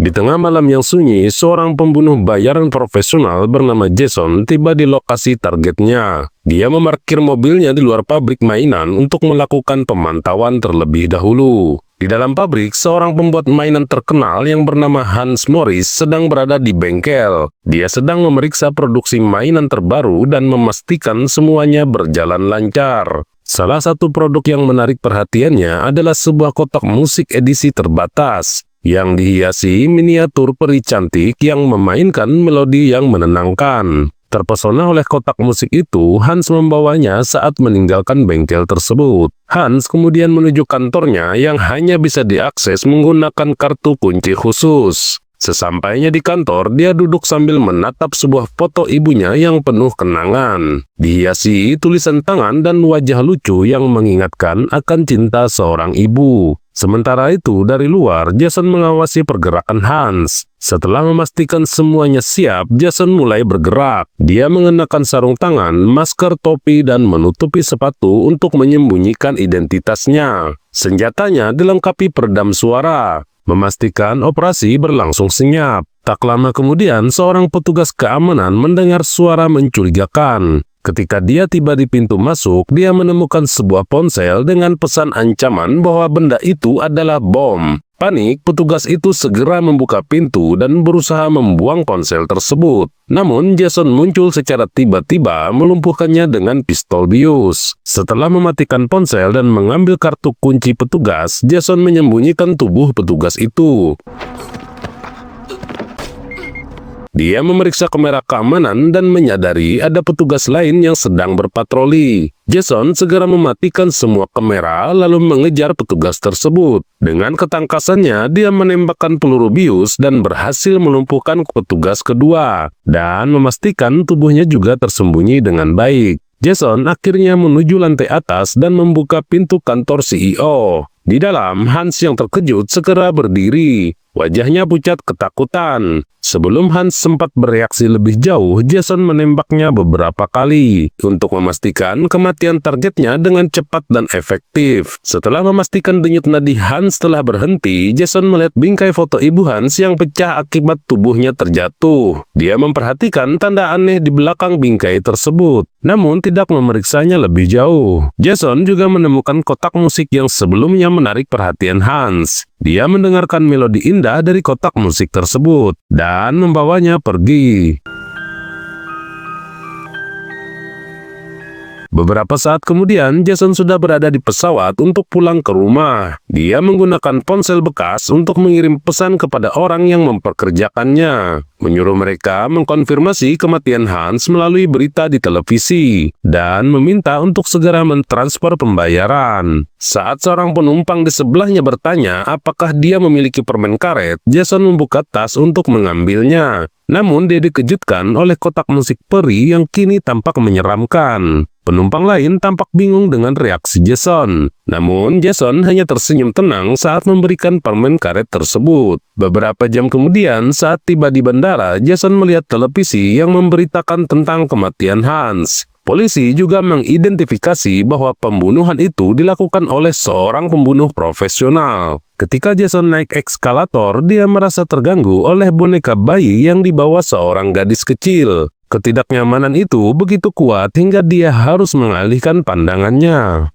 Di tengah malam yang sunyi, seorang pembunuh bayaran profesional bernama Jason tiba di lokasi targetnya. Dia memarkir mobilnya di luar pabrik mainan untuk melakukan pemantauan terlebih dahulu. Di dalam pabrik, seorang pembuat mainan terkenal yang bernama Hans Morris sedang berada di bengkel. Dia sedang memeriksa produksi mainan terbaru dan memastikan semuanya berjalan lancar. Salah satu produk yang menarik perhatiannya adalah sebuah kotak musik edisi terbatas yang dihiasi miniatur peri cantik yang memainkan melodi yang menenangkan. Terpesona oleh kotak musik itu, Hans membawanya saat meninggalkan bengkel tersebut. Hans kemudian menuju kantornya yang hanya bisa diakses menggunakan kartu kunci khusus. Sesampainya di kantor, dia duduk sambil menatap sebuah foto ibunya yang penuh kenangan. Dihiasi tulisan tangan dan wajah lucu yang mengingatkan akan cinta seorang ibu. Sementara itu, dari luar, Jason mengawasi pergerakan Hans. Setelah memastikan semuanya siap, Jason mulai bergerak. Dia mengenakan sarung tangan, masker, topi, dan menutupi sepatu untuk menyembunyikan identitasnya. Senjatanya dilengkapi peredam suara, memastikan operasi berlangsung senyap. Tak lama kemudian, seorang petugas keamanan mendengar suara mencurigakan. Ketika dia tiba di pintu masuk, dia menemukan sebuah ponsel dengan pesan ancaman bahwa benda itu adalah bom. Panik, petugas itu segera membuka pintu dan berusaha membuang ponsel tersebut. Namun, Jason muncul secara tiba-tiba melumpuhkannya dengan pistol bius. Setelah mematikan ponsel dan mengambil kartu kunci petugas, Jason menyembunyikan tubuh petugas itu. Dia memeriksa kamera keamanan dan menyadari ada petugas lain yang sedang berpatroli. Jason segera mematikan semua kamera lalu mengejar petugas tersebut. Dengan ketangkasannya, dia menembakkan peluru bius dan berhasil melumpuhkan petugas kedua dan memastikan tubuhnya juga tersembunyi dengan baik. Jason akhirnya menuju lantai atas dan membuka pintu kantor CEO. Di dalam, Hans yang terkejut segera berdiri. Wajahnya pucat ketakutan. Sebelum Hans sempat bereaksi lebih jauh, Jason menembaknya beberapa kali untuk memastikan kematian targetnya dengan cepat dan efektif. Setelah memastikan denyut nadi Hans telah berhenti, Jason melihat bingkai foto ibu Hans yang pecah akibat tubuhnya terjatuh. Dia memperhatikan tanda aneh di belakang bingkai tersebut, namun tidak memeriksanya lebih jauh. Jason juga menemukan kotak musik yang sebelumnya menarik perhatian Hans. Dia mendengarkan melodi indah dari kotak musik tersebut dan membawanya pergi. Beberapa saat kemudian, Jason sudah berada di pesawat untuk pulang ke rumah. Dia menggunakan ponsel bekas untuk mengirim pesan kepada orang yang memperkerjakannya, menyuruh mereka mengkonfirmasi kematian Hans melalui berita di televisi, dan meminta untuk segera mentransfer pembayaran. Saat seorang penumpang di sebelahnya bertanya apakah dia memiliki permen karet, Jason membuka tas untuk mengambilnya. Namun dia dikejutkan oleh kotak musik peri yang kini tampak menyeramkan. Penumpang lain tampak bingung dengan reaksi Jason. Namun, Jason hanya tersenyum tenang saat memberikan permen karet tersebut. Beberapa jam kemudian, saat tiba di bandara, Jason melihat televisi yang memberitakan tentang kematian Hans. Polisi juga mengidentifikasi bahwa pembunuhan itu dilakukan oleh seorang pembunuh profesional. Ketika Jason naik eskalator, dia merasa terganggu oleh boneka bayi yang dibawa seorang gadis kecil. Ketidaknyamanan itu begitu kuat hingga dia harus mengalihkan pandangannya.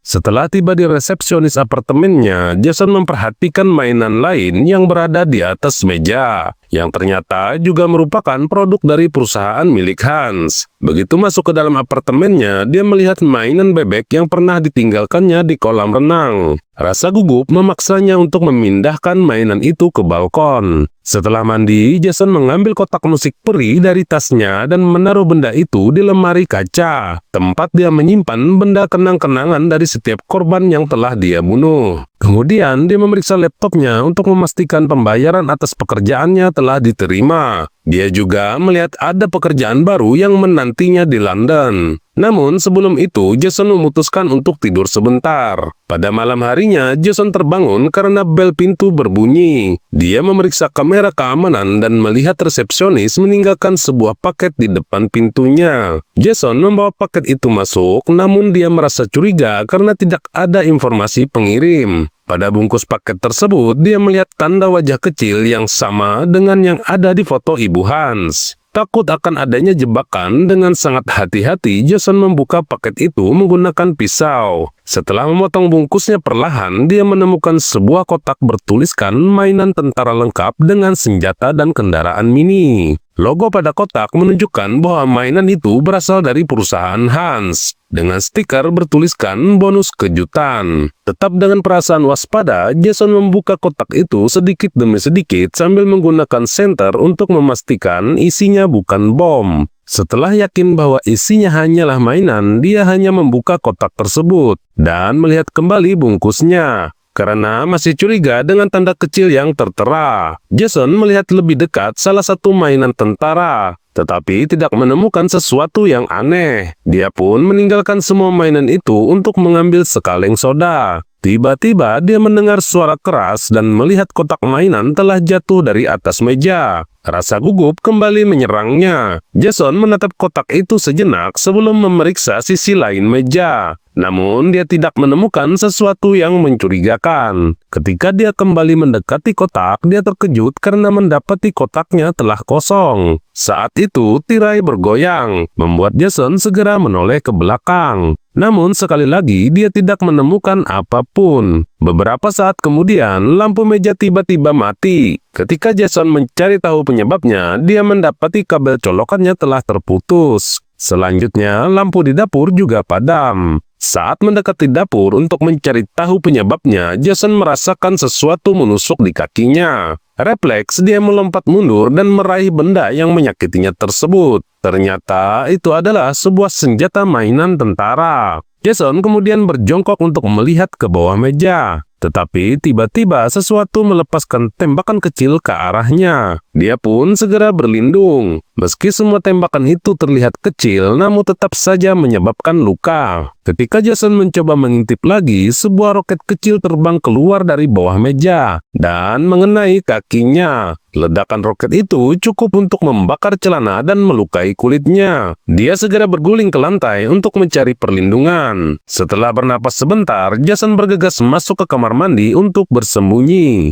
Setelah tiba di resepsionis apartemennya, Jason memperhatikan mainan lain yang berada di atas meja, yang ternyata juga merupakan produk dari perusahaan milik Hans. Begitu masuk ke dalam apartemennya, dia melihat mainan bebek yang pernah ditinggalkannya di kolam renang. Rasa gugup memaksanya untuk memindahkan mainan itu ke balkon. Setelah mandi, Jason mengambil kotak musik peri dari tasnya dan menaruh benda itu di lemari kaca, tempat dia menyimpan benda kenang-kenangan dari setiap korban yang telah dia bunuh. Kemudian, dia memeriksa laptopnya untuk memastikan pembayaran atas pekerjaannya telah diterima. Dia juga melihat ada pekerjaan baru yang menantinya di London. Namun sebelum itu, Jason memutuskan untuk tidur sebentar. Pada malam harinya, Jason terbangun karena bel pintu berbunyi. Dia memeriksa kamera keamanan dan melihat resepsionis meninggalkan sebuah paket di depan pintunya. Jason membawa paket itu masuk, namun dia merasa curiga karena tidak ada informasi pengirim. Pada bungkus paket tersebut, dia melihat tanda wajah kecil yang sama dengan yang ada di foto Ibu Hans. Takut akan adanya jebakan, dengan sangat hati-hati Jason membuka paket itu menggunakan pisau. Setelah memotong bungkusnya perlahan, dia menemukan sebuah kotak bertuliskan mainan tentara lengkap dengan senjata dan kendaraan mini. Logo pada kotak menunjukkan bahwa mainan itu berasal dari perusahaan Hans, dengan stiker bertuliskan bonus kejutan. Tetap dengan perasaan waspada, Jason membuka kotak itu sedikit demi sedikit sambil menggunakan senter untuk memastikan isinya bukan bom. Setelah yakin bahwa isinya hanyalah mainan, dia hanya membuka kotak tersebut dan melihat kembali bungkusnya. Karena masih curiga dengan tanda kecil yang tertera, Jason melihat lebih dekat salah satu mainan tentara, tetapi tidak menemukan sesuatu yang aneh. Dia pun meninggalkan semua mainan itu untuk mengambil sekaleng soda. Tiba-tiba dia mendengar suara keras dan melihat kotak mainan telah jatuh dari atas meja. Rasa gugup kembali menyerangnya. Jason menatap kotak itu sejenak sebelum memeriksa sisi lain meja. Namun dia tidak menemukan sesuatu yang mencurigakan. Ketika dia kembali mendekati kotak, dia terkejut karena mendapati kotaknya telah kosong. Saat itu tirai bergoyang, membuat Jason segera menoleh ke belakang. Namun sekali lagi dia tidak menemukan apapun. Beberapa saat kemudian lampu meja tiba-tiba mati. Ketika Jason mencari tahu penyebabnya, dia mendapati kabel colokannya telah terputus. Selanjutnya lampu di dapur juga padam. Saat mendekati dapur untuk mencari tahu penyebabnya, Jason merasakan sesuatu menusuk di kakinya. Refleks, dia melompat mundur dan meraih benda yang menyakitinya tersebut. Ternyata itu adalah sebuah senjata mainan tentara. Jason kemudian berjongkok untuk melihat ke bawah meja. Tetapi tiba-tiba sesuatu melepaskan tembakan kecil ke arahnya. Dia pun segera berlindung. Meski semua tembakan itu terlihat kecil, namun tetap saja menyebabkan luka. Ketika Jason mencoba mengintip lagi, sebuah roket kecil terbang keluar dari bawah meja dan mengenai kakinya. Ledakan roket itu cukup untuk membakar celana dan melukai kulitnya. Dia segera berguling ke lantai untuk mencari perlindungan. Setelah bernapas sebentar, Jason bergegas masuk ke kamar mandi untuk bersembunyi.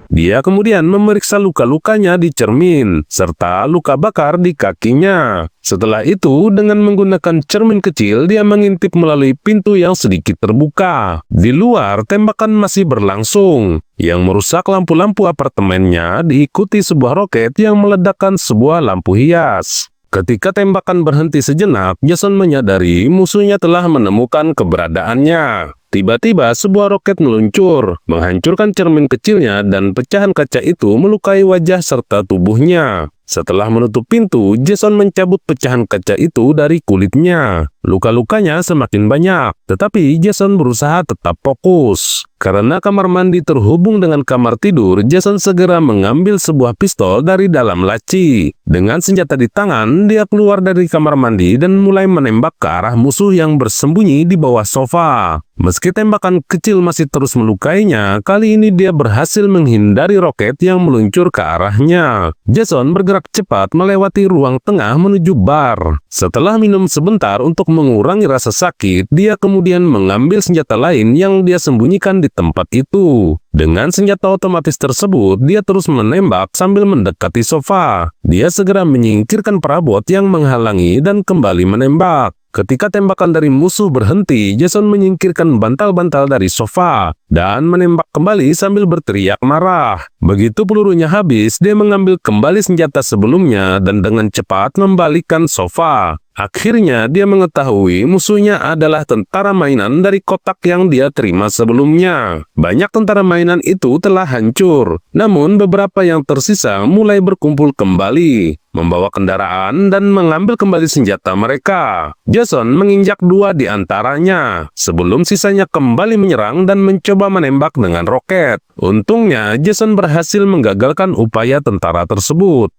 Dia kemudian memeriksa luka-lukanya di cermin, serta luka bakar di kakinya. Setelah itu, dengan menggunakan cermin kecil, dia mengintip melalui pintu yang sedikit terbuka. Di luar, tembakan masih berlangsung, yang merusak lampu-lampu apartemennya, diikuti sebuah roket yang meledakkan sebuah lampu hias. Ketika tembakan berhenti sejenak, Jason menyadari musuhnya telah menemukan keberadaannya. Tiba-tiba sebuah roket meluncur, menghancurkan cermin kecilnya dan pecahan kaca itu melukai wajah serta tubuhnya. Setelah menutup pintu, Jason mencabut pecahan kaca itu dari kulitnya. Luka-lukanya semakin banyak, tetapi Jason berusaha tetap fokus. Karena kamar mandi terhubung dengan kamar tidur, Jason segera mengambil sebuah pistol dari dalam laci. Dengan senjata di tangan, dia keluar dari kamar mandi dan mulai menembak ke arah musuh yang bersembunyi di bawah sofa. Meski tembakan kecil masih terus melukainya, kali ini dia berhasil menghindari roket yang meluncur ke arahnya. Jason bergerak cepat melewati ruang tengah menuju bar. Setelah minum sebentar untuk mengurangi rasa sakit, dia kemudian mengambil senjata lain yang dia sembunyikan di tempat itu. Dengan senjata otomatis tersebut, dia terus menembak sambil mendekati sofa. Dia segera menyingkirkan perabot yang menghalangi dan kembali menembak. Ketika tembakan dari musuh berhenti, Jason menyingkirkan bantal-bantal dari sofa dan menembak kembali sambil berteriak marah. Begitu pelurunya habis, dia mengambil kembali senjata sebelumnya dan dengan cepat membalikkan sofa. Akhirnya dia mengetahui musuhnya adalah tentara mainan dari kotak yang dia terima sebelumnya. Banyak tentara mainan itu telah hancur, namun beberapa yang tersisa mulai berkumpul kembali, membawa kendaraan dan mengambil kembali senjata mereka. Jason menginjak 2 di antaranya, sebelum sisanya kembali menyerang dan mencoba menembak dengan roket. Untungnya, Jason berhasil menggagalkan upaya tentara tersebut.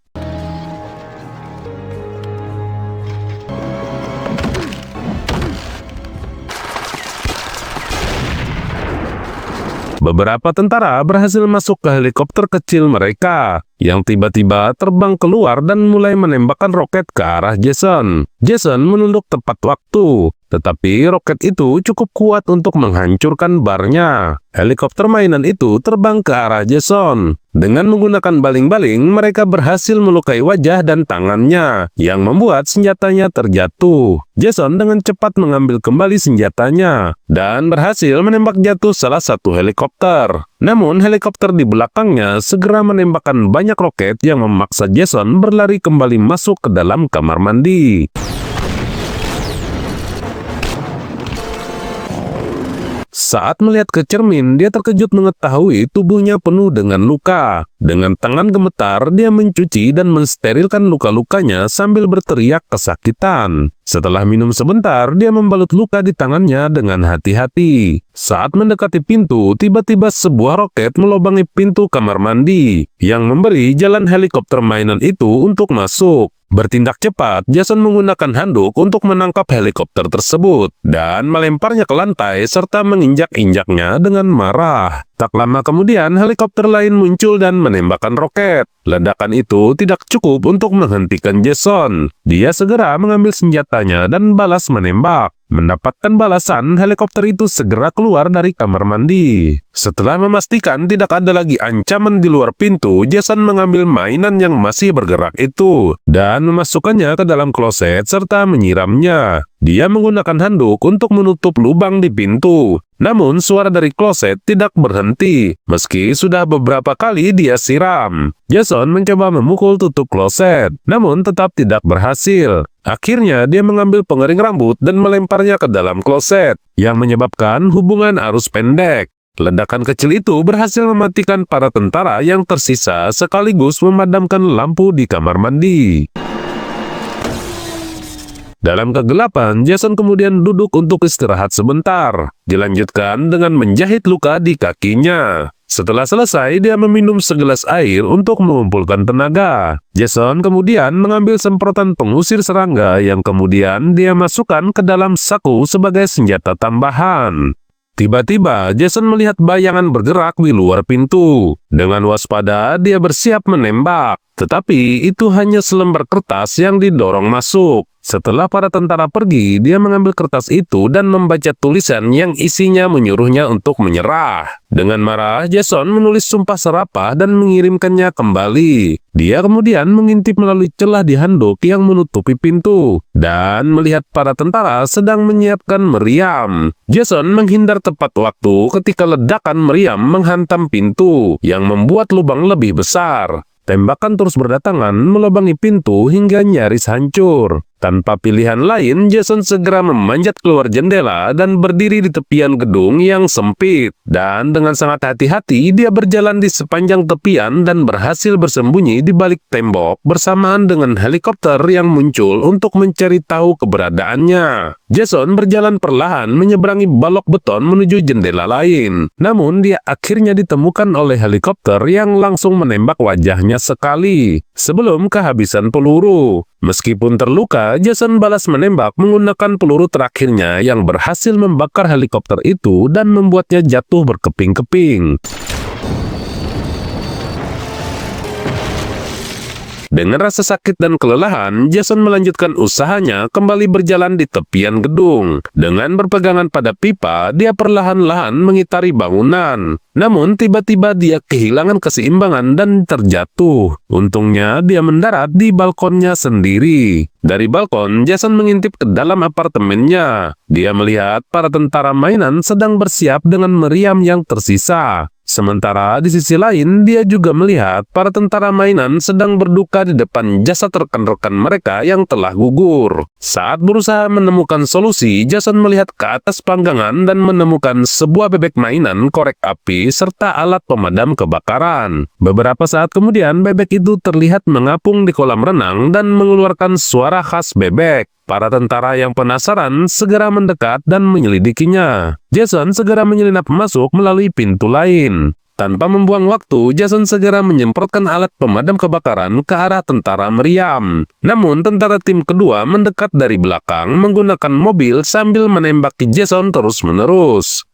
Beberapa tentara berhasil masuk ke helikopter kecil mereka, yang tiba-tiba terbang keluar dan mulai menembakkan roket ke arah Jason. Jason menunduk tepat waktu, tetapi roket itu cukup kuat untuk menghancurkan barnya. Helikopter mainan itu terbang ke arah Jason. Dengan menggunakan baling-baling, mereka berhasil melukai wajah dan tangannya, yang membuat senjatanya terjatuh. Jason dengan cepat mengambil kembali senjatanya, dan berhasil menembak jatuh salah satu helikopter. Namun, helikopter di belakangnya segera menembakkan banyak roket yang memaksa Jason berlari kembali masuk ke dalam kamar mandi. Saat melihat ke cermin, dia terkejut mengetahui tubuhnya penuh dengan luka. Dengan tangan gemetar, dia mencuci dan mensterilkan luka-lukanya sambil berteriak kesakitan. Setelah minum sebentar, dia membalut luka di tangannya dengan hati-hati. Saat mendekati pintu, tiba-tiba sebuah roket melobangi pintu kamar mandi, yang memberi jalan helikopter mainan itu untuk masuk. Bertindak cepat, Jason menggunakan handuk untuk menangkap helikopter tersebut dan melemparnya ke lantai serta menginjak-injaknya dengan marah. Tak lama kemudian, helikopter lain muncul dan menembakkan roket. Ledakan itu tidak cukup untuk menghentikan Jason. Dia segera mengambil senjatanya dan balas menembak. Mendapatkan balasan, helikopter itu segera keluar dari kamar mandi. Setelah memastikan tidak ada lagi ancaman di luar pintu, Jason mengambil mainan yang masih bergerak itu dan memasukkannya ke dalam kloset serta menyiramnya. Dia menggunakan handuk untuk menutup lubang di pintu. Namun suara dari kloset tidak berhenti, meski sudah beberapa kali dia siram. Jason mencoba memukul tutup kloset, namun tetap tidak berhasil. Akhirnya dia mengambil pengering rambut dan melemparnya ke dalam kloset, yang menyebabkan hubungan arus pendek. Ledakan kecil itu berhasil mematikan para tentara yang tersisa sekaligus memadamkan lampu di kamar mandi. Dalam kegelapan, Jason kemudian duduk untuk istirahat sebentar. Dilanjutkan dengan menjahit luka di kakinya. Setelah selesai, dia meminum segelas air untuk mengumpulkan tenaga. Jason kemudian mengambil semprotan pengusir serangga yang kemudian dia masukkan ke dalam saku sebagai senjata tambahan. Tiba-tiba, Jason melihat bayangan bergerak di luar pintu. Dengan waspada, dia bersiap menembak. Tetapi itu hanya selembar kertas yang didorong masuk. Setelah para tentara pergi, dia mengambil kertas itu dan membaca tulisan yang isinya menyuruhnya untuk menyerah. Dengan marah, Jason menulis sumpah serapah dan mengirimkannya kembali. Dia kemudian mengintip melalui celah di handuk yang menutupi pintu dan melihat para tentara sedang menyiapkan meriam. Jason menghindar tepat waktu ketika ledakan meriam menghantam pintu yang membuat lubang lebih besar. Tembakan terus berdatangan melubangi pintu hingga nyaris hancur. Tanpa pilihan lain, Jason segera memanjat keluar jendela dan berdiri di tepian gedung yang sempit. Dan dengan sangat hati-hati, dia berjalan di sepanjang tepian dan berhasil bersembunyi di balik tembok bersamaan dengan helikopter yang muncul untuk mencari tahu keberadaannya. Jason berjalan perlahan menyeberangi balok beton menuju jendela lain. Namun, dia akhirnya ditemukan oleh helikopter yang langsung menembak wajahnya sekali sebelum kehabisan peluru. Meskipun terluka, Jason balas menembak menggunakan peluru terakhirnya yang berhasil membakar helikopter itu dan membuatnya jatuh berkeping-keping. Dengan rasa sakit dan kelelahan, Jason melanjutkan usahanya kembali berjalan di tepian gedung. Dengan berpegangan pada pipa, dia perlahan-lahan mengitari bangunan. Namun, tiba-tiba dia kehilangan keseimbangan dan terjatuh. Untungnya, dia mendarat di balkonnya sendiri. Dari balkon, Jason mengintip ke dalam apartemennya. Dia melihat para tentara mainan sedang bersiap dengan meriam yang tersisa. Sementara di sisi lain, dia juga melihat para tentara mainan sedang berduka di depan jasad rekan-rekan mereka yang telah gugur. Saat berusaha menemukan solusi, Jason melihat ke atas panggangan dan menemukan sebuah bebek mainan korek api serta alat pemadam kebakaran. Beberapa saat kemudian, bebek itu terlihat mengapung di kolam renang dan mengeluarkan suara khas bebek. Para tentara yang penasaran segera mendekat dan menyelidikinya. Jason segera menyelinap masuk melalui pintu lain. Tanpa membuang waktu, Jason segera menyemprotkan alat pemadam kebakaran ke arah tentara meriam. Namun, tentara tim kedua mendekat dari belakang menggunakan mobil sambil menembaki Jason terus-menerus.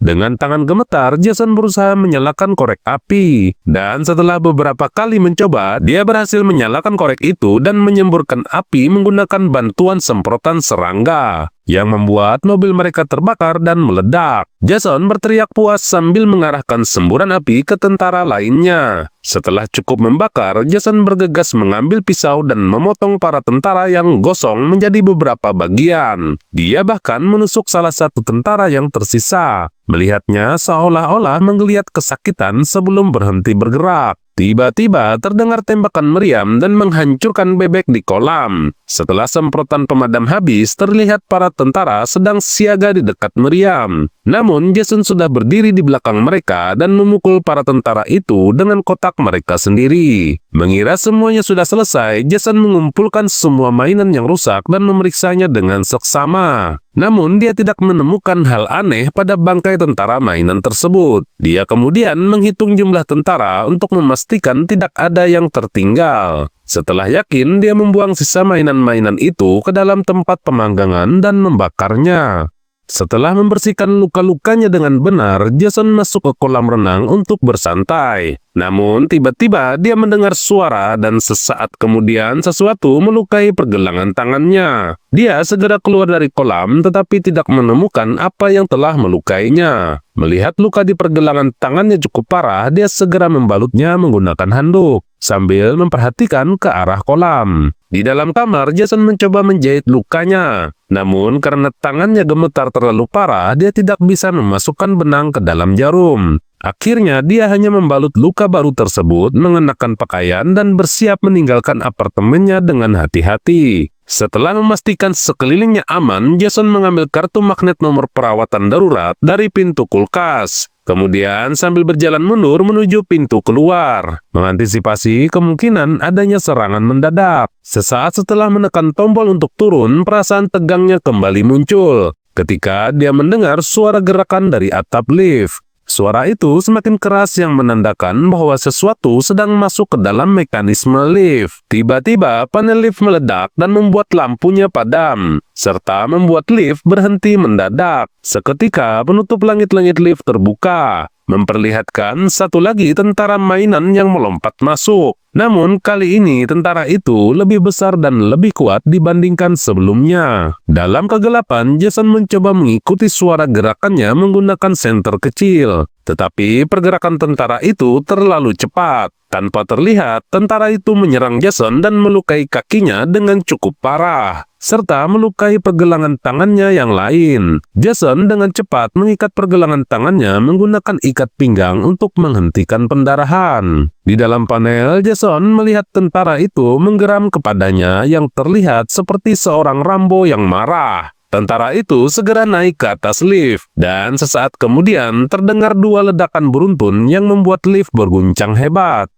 Dengan tangan gemetar, Jason berusaha menyalakan korek api. Dan setelah beberapa kali mencoba, dia berhasil menyalakan korek itu dan menyemburkan api menggunakan bantuan semprotan serangga, yang membuat mobil mereka terbakar dan meledak. Jason berteriak puas sambil mengarahkan semburan api ke tentara lainnya. Setelah cukup membakar, Jason bergegas mengambil pisau dan memotong para tentara yang gosong menjadi beberapa bagian. Dia bahkan menusuk salah satu tentara yang tersisa. Melihatnya seolah-olah menggeliat kesakitan sebelum berhenti bergerak. Tiba-tiba terdengar tembakan meriam dan menghancurkan bebek di kolam. Setelah semprotan pemadam habis, terlihat para tentara sedang siaga di dekat meriam. Namun, Jason sudah berdiri di belakang mereka dan memukul para tentara itu dengan kotak mereka sendiri. Mengira semuanya sudah selesai, Jason mengumpulkan semua mainan yang rusak dan memeriksanya dengan seksama. Namun, dia tidak menemukan hal aneh pada bangkai tentara mainan tersebut. Dia kemudian menghitung jumlah tentara untuk memastikan tidak ada yang tertinggal. Setelah yakin, dia membuang sisa mainan-mainan itu ke dalam tempat pemanggangan dan membakarnya. Setelah membersihkan luka-lukanya dengan benar, Jason masuk ke kolam renang untuk bersantai. Namun, tiba-tiba dia mendengar suara dan sesaat kemudian sesuatu melukai pergelangan tangannya. Dia segera keluar dari kolam tetapi tidak menemukan apa yang telah melukainya. Melihat luka di pergelangan tangannya cukup parah, dia segera membalutnya menggunakan handuk sambil memperhatikan ke arah kolam. Di dalam kamar, Jason mencoba menjahit lukanya. Namun, karena tangannya gemetar terlalu parah, dia tidak bisa memasukkan benang ke dalam jarum. Akhirnya, dia hanya membalut luka baru tersebut, mengenakan pakaian, dan bersiap meninggalkan apartemennya dengan hati-hati. Setelah memastikan sekelilingnya aman, Jason mengambil kartu magnet nomor perawatan darurat dari pintu kulkas. Kemudian sambil berjalan mundur menuju pintu keluar, mengantisipasi kemungkinan adanya serangan mendadak. Sesaat setelah menekan tombol untuk turun, perasaan tegangnya kembali muncul ketika dia mendengar suara gerakan dari atap lift. Suara itu semakin keras yang menandakan bahwa sesuatu sedang masuk ke dalam mekanisme lift. Tiba-tiba panel lift meledak dan membuat lampunya padam, serta membuat lift berhenti mendadak. Seketika penutup langit-langit lift terbuka, memperlihatkan satu lagi tentara mainan yang melompat masuk. Namun kali ini tentara itu lebih besar dan lebih kuat dibandingkan sebelumnya. Dalam kegelapan, Jason mencoba mengikuti suara gerakannya menggunakan senter kecil. Tetapi pergerakan tentara itu terlalu cepat. Tanpa terlihat, tentara itu menyerang Jason dan melukai kakinya dengan cukup parah, serta melukai pergelangan tangannya yang lain. Jason dengan cepat mengikat pergelangan tangannya menggunakan ikat pinggang untuk menghentikan pendarahan. Di dalam panel, Jason melihat tentara itu menggeram kepadanya yang terlihat seperti seorang Rambo yang marah. Tentara itu segera naik ke atas lift, dan sesaat kemudian terdengar dua ledakan beruntun yang membuat lift berguncang hebat.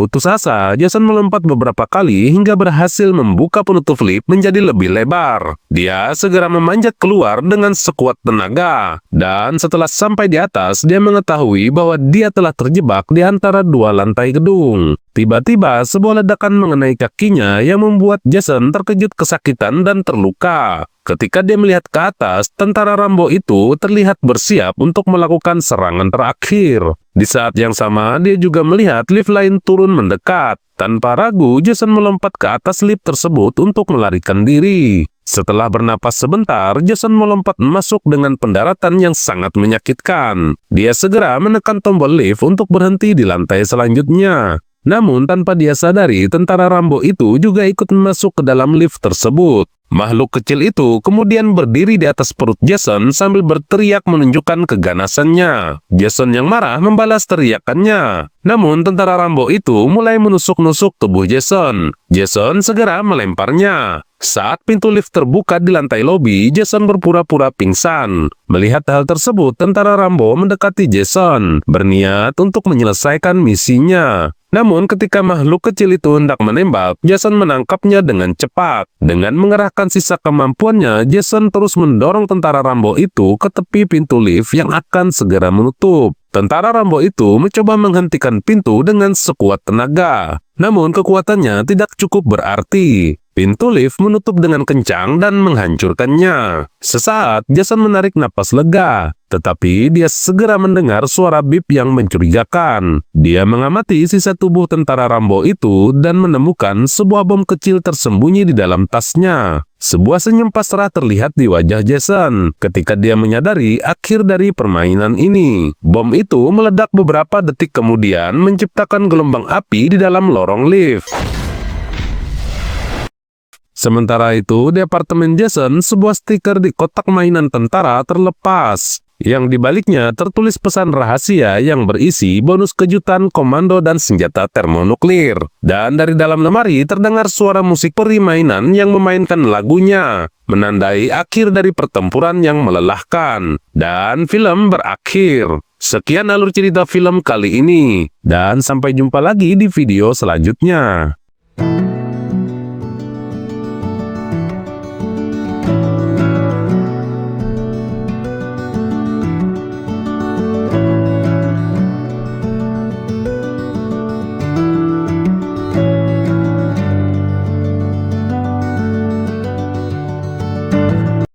Putus asa, Jason melompat beberapa kali hingga berhasil membuka penutup lift menjadi lebih lebar. Dia segera memanjat keluar dengan sekuat tenaga, dan setelah sampai di atas, dia mengetahui bahwa dia telah terjebak di antara dua lantai gedung. Tiba-tiba, sebuah ledakan mengenai kakinya yang membuat Jason terkejut kesakitan dan terluka. Ketika dia melihat ke atas, tentara Rambo itu terlihat bersiap untuk melakukan serangan terakhir. Di saat yang sama, dia juga melihat lift lain turun mendekat. Tanpa ragu, Jason melompat ke atas lift tersebut untuk melarikan diri. Setelah bernapas sebentar, Jason melompat masuk dengan pendaratan yang sangat menyakitkan. Dia segera menekan tombol lift untuk berhenti di lantai selanjutnya. Namun tanpa dia sadari, tentara Rambo itu juga ikut masuk ke dalam lift tersebut. Makhluk kecil itu kemudian berdiri di atas perut Jason sambil berteriak menunjukkan keganasannya. Jason yang marah membalas teriakannya. Namun tentara Rambo itu mulai menusuk-nusuk tubuh Jason. Jason segera melemparnya. Saat pintu lift terbuka di lantai lobi, Jason berpura-pura pingsan. Melihat hal tersebut, tentara Rambo mendekati Jason, berniat untuk menyelesaikan misinya. Namun ketika makhluk kecil itu hendak menembak, Jason menangkapnya dengan cepat. Dengan mengerahkan sisa kemampuannya, Jason terus mendorong tentara Rambo itu ke tepi pintu lift yang akan segera menutup. Tentara Rambo itu mencoba menghentikan pintu dengan sekuat tenaga. Namun kekuatannya tidak cukup berarti. Pintu lift menutup dengan kencang dan menghancurkannya. Sesaat, Jason menarik napas lega. Tetapi dia segera mendengar suara bip yang mencurigakan. Dia mengamati sisa tubuh tentara Rambo itu dan menemukan sebuah bom kecil tersembunyi di dalam tasnya. Sebuah senyum pasrah terlihat di wajah Jason ketika dia menyadari akhir dari permainan ini. Bom itu meledak beberapa detik kemudian menciptakan gelombang api di dalam lorong lift. Sementara itu, di apartemen Jason, sebuah stiker di kotak mainan tentara terlepas. Yang dibaliknya tertulis pesan rahasia yang berisi bonus kejutan komando dan senjata termonuklir. Dan dari dalam lemari terdengar suara musik peri mainan yang memainkan lagunya, menandai akhir dari pertempuran yang melelahkan. Dan film berakhir. Sekian alur cerita film kali ini. Dan sampai jumpa lagi di video selanjutnya.